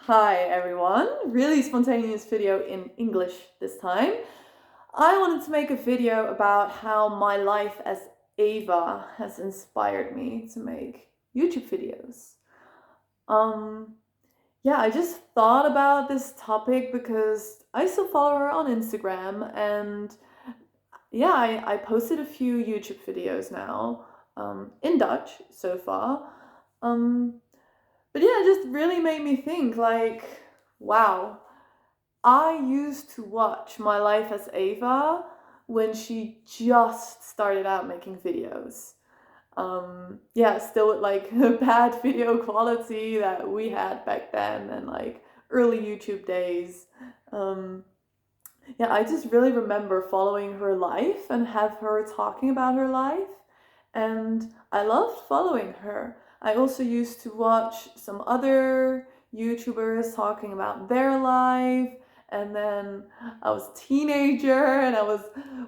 Hi everyone, really spontaneous video in English this time. I wanted to make a video about how my life as Eva has inspired me to make YouTube videos. I just thought about this topic because I still follow her on Instagram, and I posted a few YouTube videos now, in Dutch so far. But yeah, it just really made me think, like, wow, I used to watch MyLifeAsEva when she just started out making videos. Still with like bad video quality that we had back then and like early YouTube days. Um, I just really remember following her life and have her talking about her life. And I loved following her. I also used to watch some other YouTubers talking about their life. And then I was a teenager and I was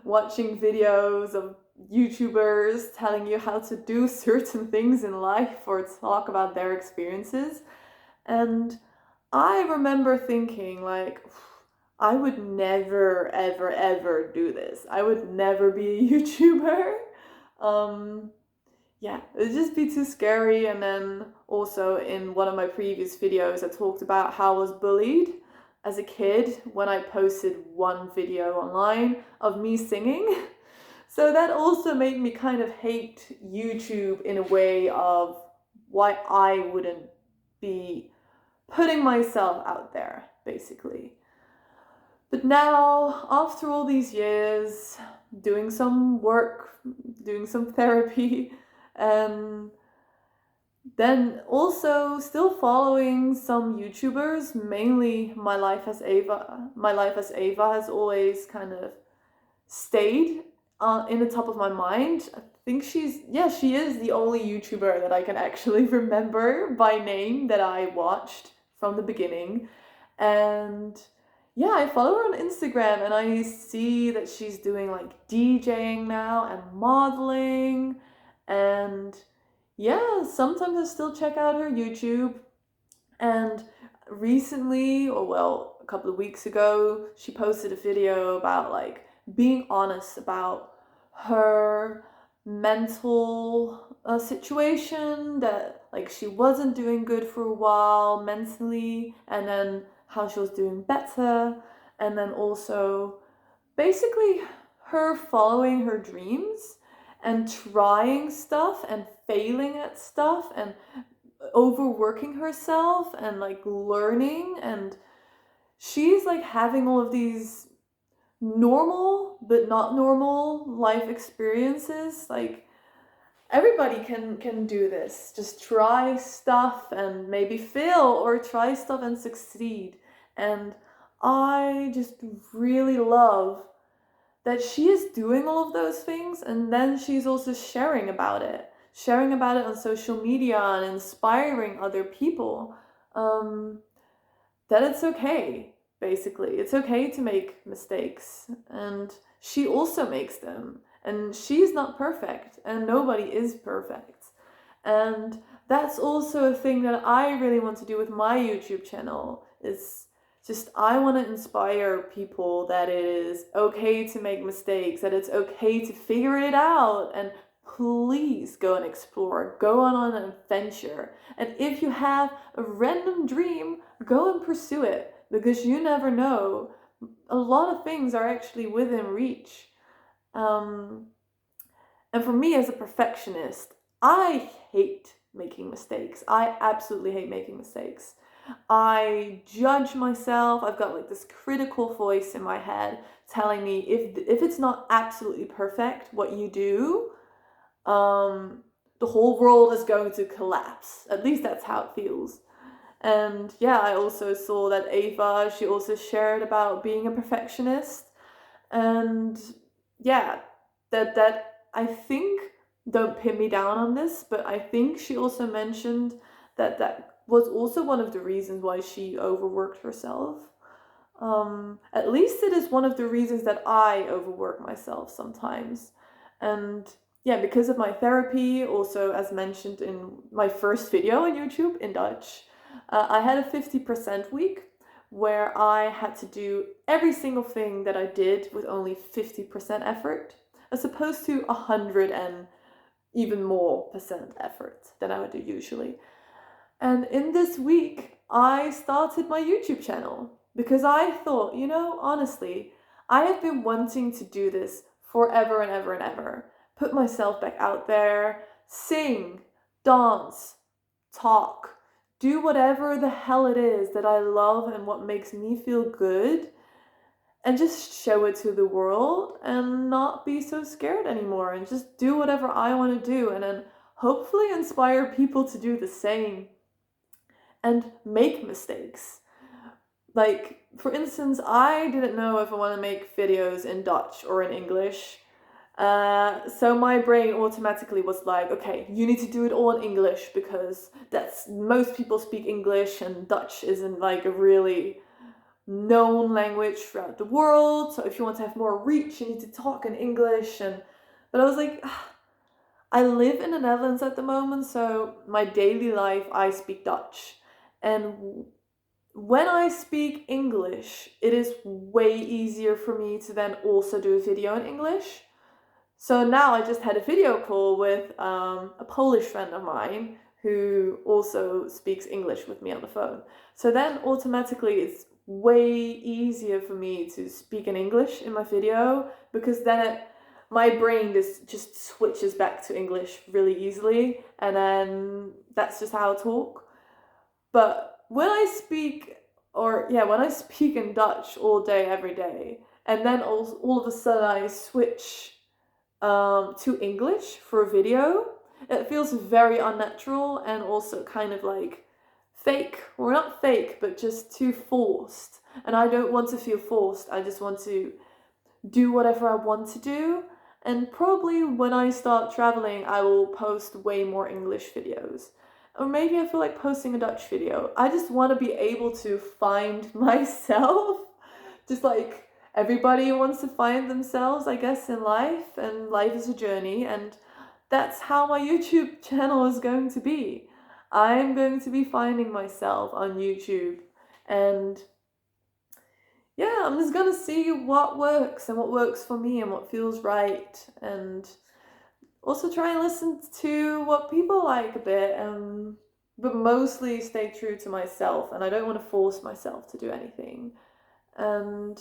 watching videos of YouTubers telling you how to do certain things in life or talk about their experiences. And I remember thinking, like, I would never, ever, ever do this. I would never be a YouTuber. It'd just be too scary. And then also in one of my previous videos, I talked about how I was bullied as a kid when I posted one video online of me singing. So that also made me kind of hate YouTube in a way of why I wouldn't be putting myself out there, basically. But now, after all these years, doing some work, doing some therapy, and then also still following some YouTubers, mainly MyLifeAsEva. MyLifeAsEva has always kind of stayed in the top of my mind. I think she is the only YouTuber that I can actually remember by name that I watched from the beginning. And yeah, I follow her on Instagram and I see that she's doing like DJing now and modeling. And yeah, sometimes I still check out her YouTube. And recently, a couple of weeks ago, she posted a video about like being honest about her mental situation, that like she wasn't doing good for a while mentally, and then how she was doing better, and then also basically her following her dreams and trying stuff and failing at stuff and overworking herself and like learning, and she's like having all of these normal but not normal life experiences. Like everybody can do this, just try stuff and maybe fail, or try stuff and succeed. And I just really love that she is doing all of those things, and then she's also sharing about it on social media and inspiring other people, that it's okay. Basically, it's okay to make mistakes, and she also makes them, and she's not perfect, and nobody is perfect. And that's also a thing that I really want to do with my YouTube channel, is just I want to inspire people that it is okay to make mistakes, that it's okay to figure it out, and please go and explore, go on an adventure. And if you have a random dream, go and pursue it, because you never know. A lot of things are actually within reach. And for me as a perfectionist, I hate making mistakes. I absolutely hate making mistakes. I judge myself. I've got like this critical voice in my head telling me if it's not absolutely perfect what you do, the whole world is going to collapse. At least that's how it feels. And yeah, I also saw that Eva, she also shared about being a perfectionist. And yeah, that I think, don't pin me down on this, but I think she also mentioned that was also one of the reasons why she overworked herself. At least it is one of the reasons that I overwork myself sometimes. And yeah, because of my therapy, also as mentioned in my first video on YouTube in Dutch, I had a 50% week where I had to do every single thing that I did with only 50% effort, as opposed to 100 and even more percent effort than I would do usually. And in this week, I started my YouTube channel because I thought, honestly, I have been wanting to do this forever and ever and ever. Put myself back out there, sing, dance, talk, do whatever the hell it is that I love and what makes me feel good, and just show it to the world and not be so scared anymore and just do whatever I want to do, and then hopefully inspire people to do the same and make mistakes. Like, for instance, I didn't know if I want to make videos in Dutch or in English. So my brain automatically was like, okay, you need to do it all in English because most people speak English and Dutch isn't like a really known language throughout the world. So if you want to have more reach, you need to talk in English. But I was like, I live in the Netherlands at the moment, so my daily life, I speak Dutch. And when I speak English, it is way easier for me to then also do a video in English. So now I just had a video call with a Polish friend of mine who also speaks English with me on the phone. So then automatically it's way easier for me to speak in English in my video, because then my brain just switches back to English really easily, and then that's just how I talk. But when I speak in Dutch all day, every day, and then all of a sudden I switch to English for a video, it feels very unnatural and also kind of like fake, or not fake, but just too forced. And I don't want to feel forced. I just want to do whatever I want to do. And probably when I start traveling, I will post way more English videos. Or maybe I feel like posting a Dutch video. I just want to be able to find myself, just like everybody wants to find themselves, I guess, in life, and life is a journey, and that's how my YouTube channel is going to be. I'm going to be finding myself on YouTube, and yeah, I'm just gonna see what works and what works for me and what feels right, and also try and listen to what people like a bit, but mostly stay true to myself, and I don't want to force myself to do anything. And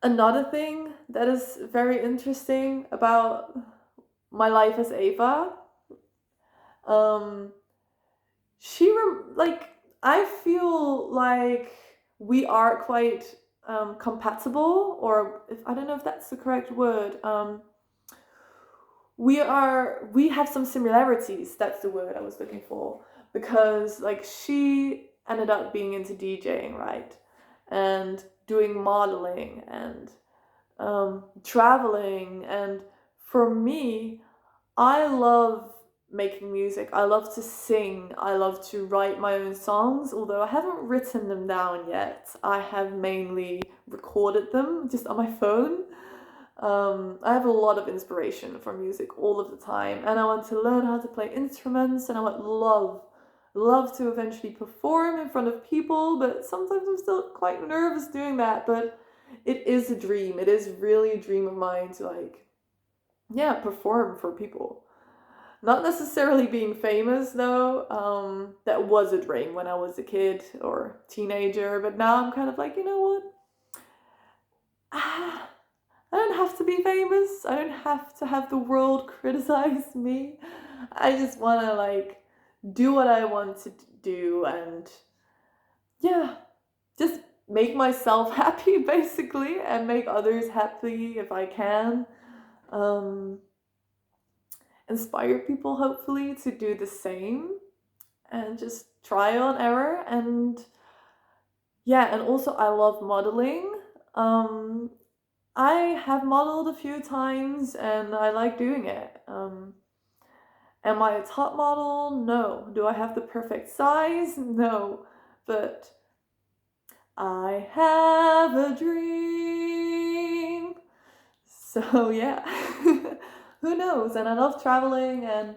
another thing that is very interesting about My Life as Eva, I feel like we are quite compatible, or I don't know if that's the correct word. We have some similarities. That's the word I was looking for, because like she ended up being into DJing, right, and doing modeling and traveling. And for me, I love making music. I love to sing. I love to write my own songs, although I haven't written them down yet. I have mainly recorded them just on my phone. I have a lot of inspiration from music all of the time, and I want to learn how to play instruments, and I would love to eventually perform in front of people, but sometimes I'm still quite nervous doing that. But it is a dream. It is really a dream of mine to perform for people. Not necessarily being famous though. That was a dream when I was a kid or teenager, but now I'm kind of like, you know what? I don't have to be famous. I don't have to have the world criticize me. I just want to do what I want to do, and just make myself happy basically, and make others happy if I can. Inspire people hopefully to do the same, and just trial and error. And also I love modeling. I have modeled a few times and I like doing it. Am I a top model? No. Do I have the perfect size? No. But I have a dream. So yeah, who knows? And I love traveling, and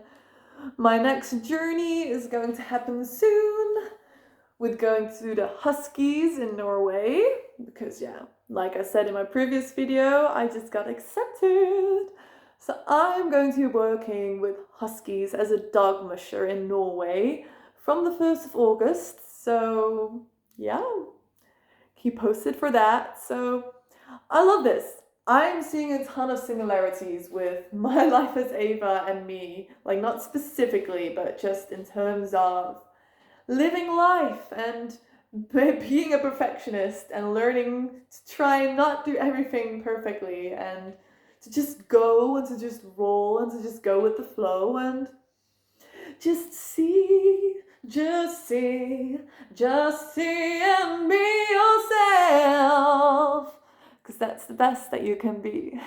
My next journey is going to happen soon with going to the Huskies in Norway, because yeah, like I said in my previous video, I just got accepted. So I'm going to be working with Huskies as a dog musher in Norway from the 1st of August. So yeah, keep posted for that. So I love this. I'm seeing a ton of similarities with My Life as Eva and me, like not specifically, but just in terms of living life and being a perfectionist and learning to try and not do everything perfectly and to just go and to just roll and to just go with the flow and just see, just see, just see and be yourself, because that's the best that you can be.